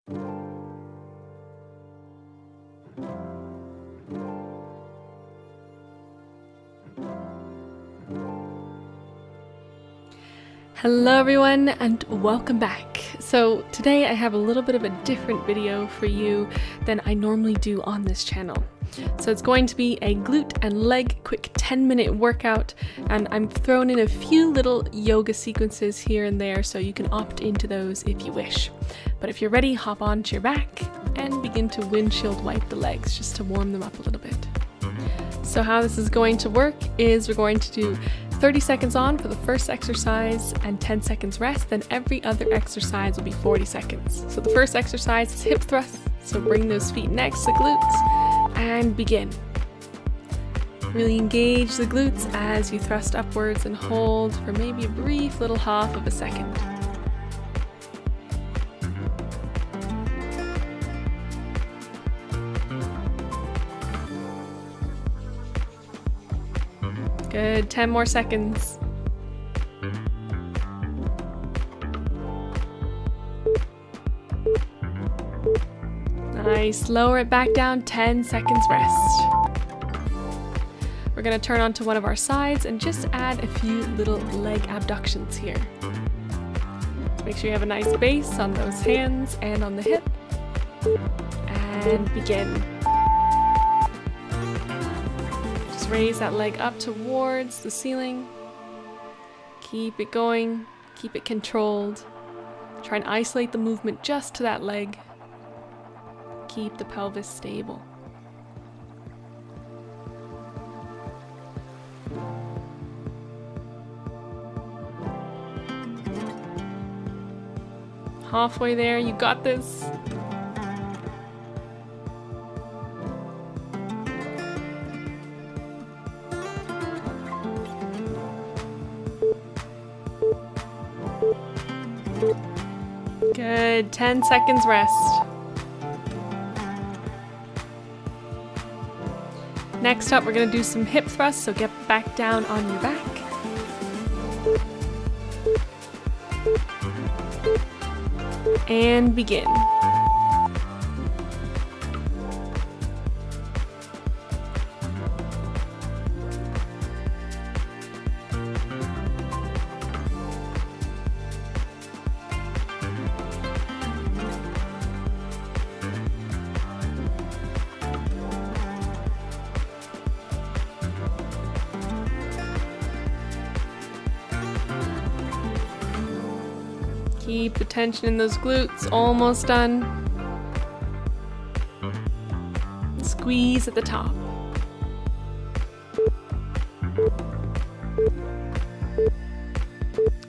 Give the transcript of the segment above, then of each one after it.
Hello everyone and welcome back. So today I have a little bit of a different video for you than I normally do on this channel. So it's going to be a glute and leg quick 10-minute workout, and I'm throwing in a few little yoga sequences here and there so you can opt into those if you wish. But if you're ready, hop onto your back and begin to windshield wipe the legs just to warm them up a little bit. So how this is going to work is we're going to do 30 seconds on for the first exercise and 10 seconds rest, then every other exercise will be 40 seconds. So the first exercise is hip thrusts, so bring those feet next to the glutes and begin. Really engage the glutes as you thrust upwards and hold for maybe a brief little half of a second. Good, 10 more seconds. Nice, lower it back down, 10 seconds rest. We're gonna turn onto one of our sides and just add a few little leg abductions here. Make sure you have a nice base on those hands and on the hip. And begin. Raise that leg up towards the ceiling. Keep it going, keep it controlled. Try and isolate the movement just to that leg. Keep the pelvis stable. Halfway there, you got this. Good, 10 seconds rest. Next up, we're going to do some hip thrusts, so get back down on your back. And begin. Keep the tension in those glutes, almost done. Squeeze at the top.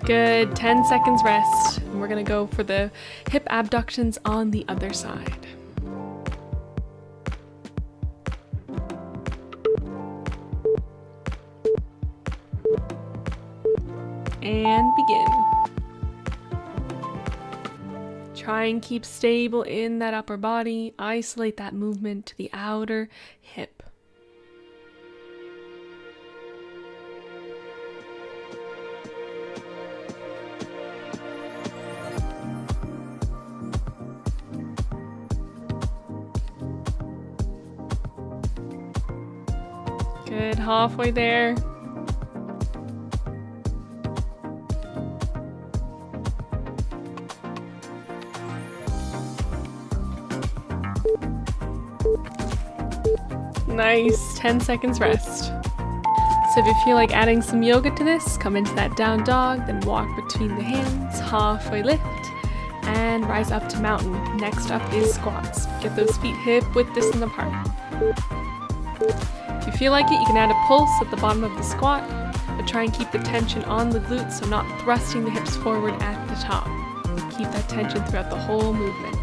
Good, 10 seconds rest. And we're gonna go for the hip abductions on the other side. And begin. Try and keep stable in that upper body. Isolate that movement to the outer hip. Good, halfway there. Nice, 10 seconds rest. So if you feel like adding some yoga to this, come into that down dog, then walk between the hands, halfway lift, and rise up to mountain. Next up is squats. Get those feet hip width distance apart. If you feel like it, you can add a pulse at the bottom of the squat, but try and keep the tension on the glutes, so not thrusting the hips forward at the top. Keep that tension throughout the whole movement.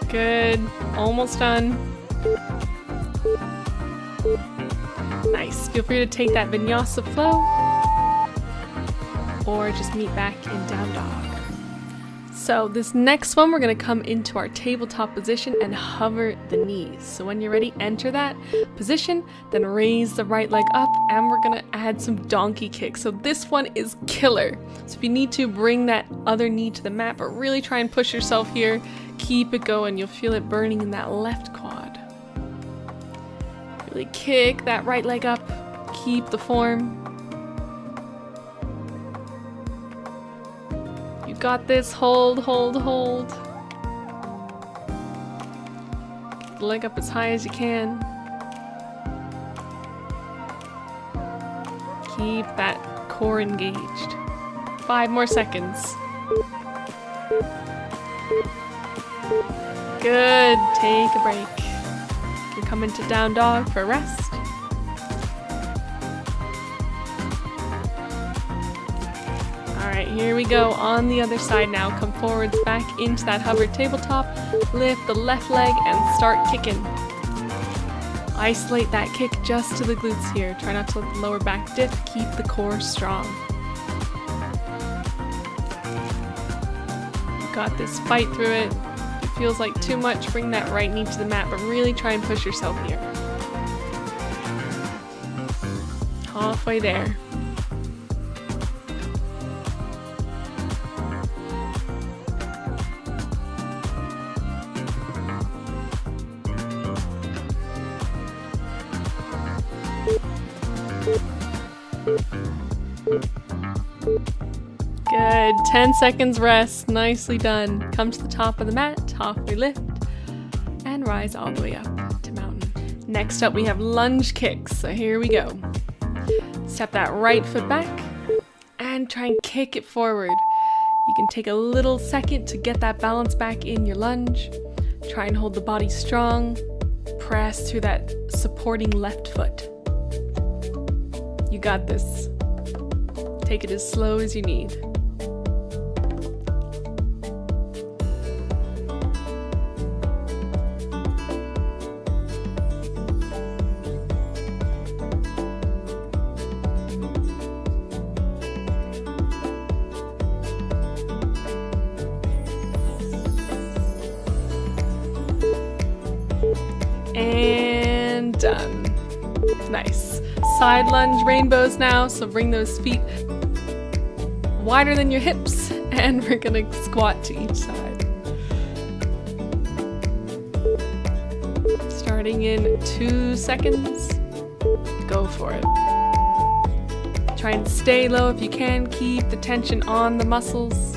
Good, almost done. Nice. Feel free to take that vinyasa flow or just meet back in down dog. So this next one, we're going to come into our tabletop position and hover the knees. So when you're ready, enter that position, then raise the right leg up, and we're going to add some donkey kicks. So this one is killer. So if you need to, bring that other knee to the mat, but really try and push yourself here. Keep it going. You'll feel it burning in that left quad. Really kick that right leg up. Keep the form. You got this. Hold, hold, hold. Get the leg up as high as you can. Keep that core engaged. 5 more seconds. Good. Take a break. You come into down dog for a rest. Alright, here we go on the other side now. Come forwards back into that hovered tabletop. Lift the left leg and start kicking. Isolate that kick just to the glutes here. Try not to let the lower back dip. Keep the core strong. You got this. Fight through it. If it feels like too much, bring that right knee to the mat, but really try and push yourself here. Halfway there. Good. 10 seconds rest. Nicely done. Come to the top of the mat, halfway lift, and rise all the way up to mountain. Next up, we have lunge kicks. So here we go. Step that right foot back and try and kick it forward. You can take a little second to get that balance back in your lunge. Try and hold the body strong. Press through that supporting left foot. You got this. Take it as slow as you need. And done. Nice. Side lunge rainbows now, so bring those feet wider than your hips, and we're gonna squat to each side. Starting in 2 seconds. Go for it. Try and stay low if you can. Keep the tension on the muscles.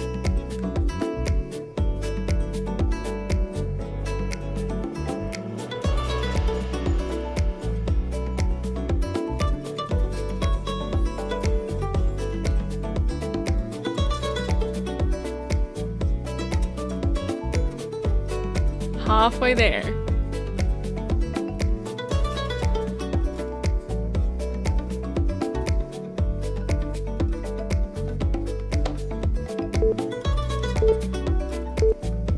Halfway there.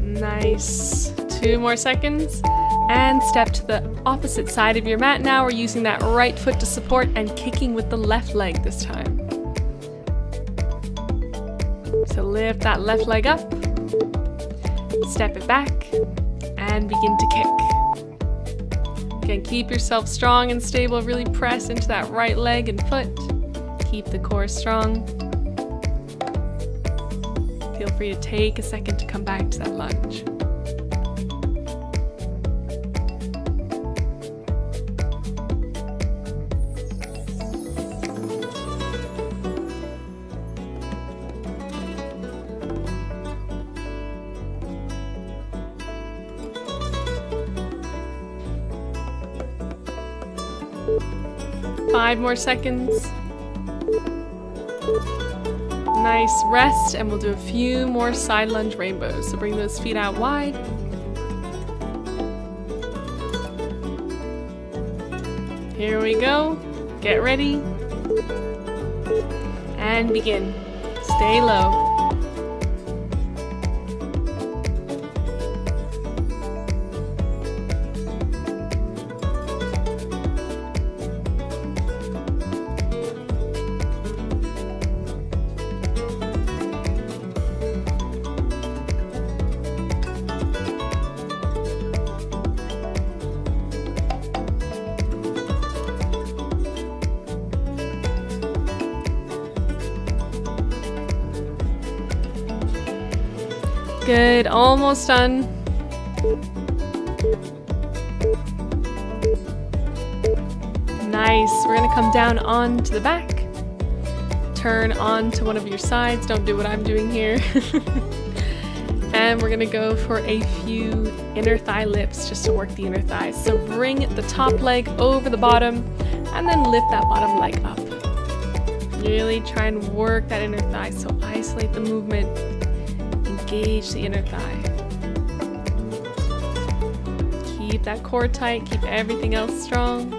Nice. 2 more seconds. And step to the opposite side of your mat now. We're using that right foot to support and kicking with the left leg this time. So lift that left leg up. Step it back. And begin to kick. Again, keep yourself strong and stable. Really press into that right leg and foot. Keep the core strong. Feel free to take a second to come back to that lunge. Five more seconds. Nice rest, and we'll do a few more side lunge rainbows. So bring those feet out wide. Here we go. Get ready. And begin. Stay low. Good, almost done. Nice. We're gonna come down onto the back. Turn onto one of your sides. Don't do what I'm doing here. And we're gonna go for a few inner thigh lifts just to work the inner thighs. So bring the top leg over the bottom and then lift that bottom leg up. Really try and work that inner thigh. So isolate the movement, engage the inner thigh. Keep that core tight, keep everything else strong.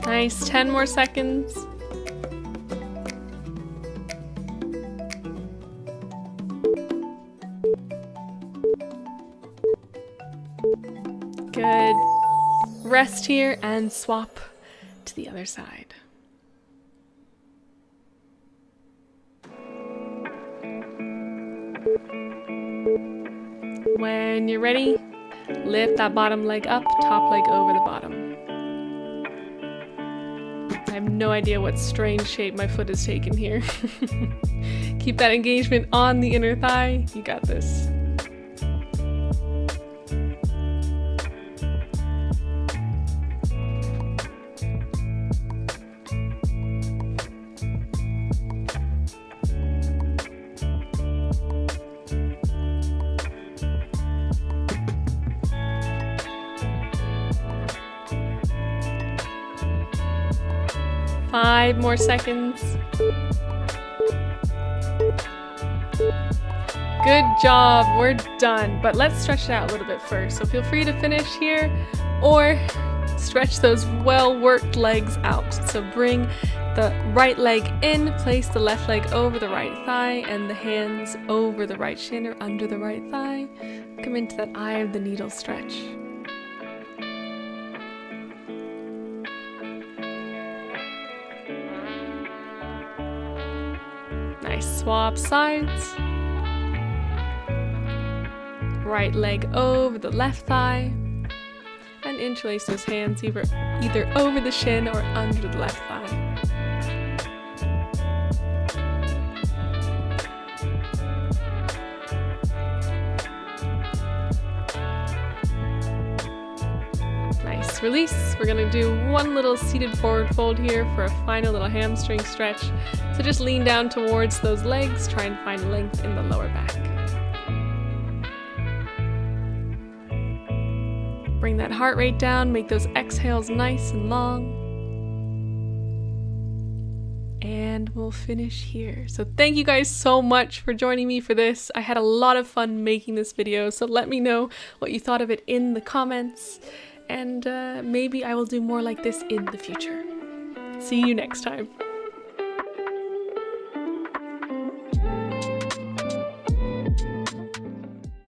Nice, 10 more seconds. Good. Rest here and swap to the other side. When you're ready, lift that bottom leg up, top leg over the bottom. I have no idea what strange shape my foot has taken here. Keep that engagement on the inner thigh. You got this. Five more seconds. Good job, we're done. But let's stretch it out a little bit first. So feel free to finish here or stretch those well-worked legs out. So bring the right leg in, place the left leg over the right thigh and the hands over the right shin or under the right thigh. Come into that eye of the needle stretch. Nice, swap sides. Right leg over the left thigh. And interlace those hands either over the shin or under the left thigh. Nice, release. We're gonna do one little seated forward fold here for a final little hamstring stretch. So just lean down towards those legs, try and find length in the lower back. Bring that heart rate down, make those exhales nice and long. And we'll finish here. So thank you guys so much for joining me for this. I had a lot of fun making this video, so let me know what you thought of it in the comments. And maybe I will do more like this in the future. See you next time.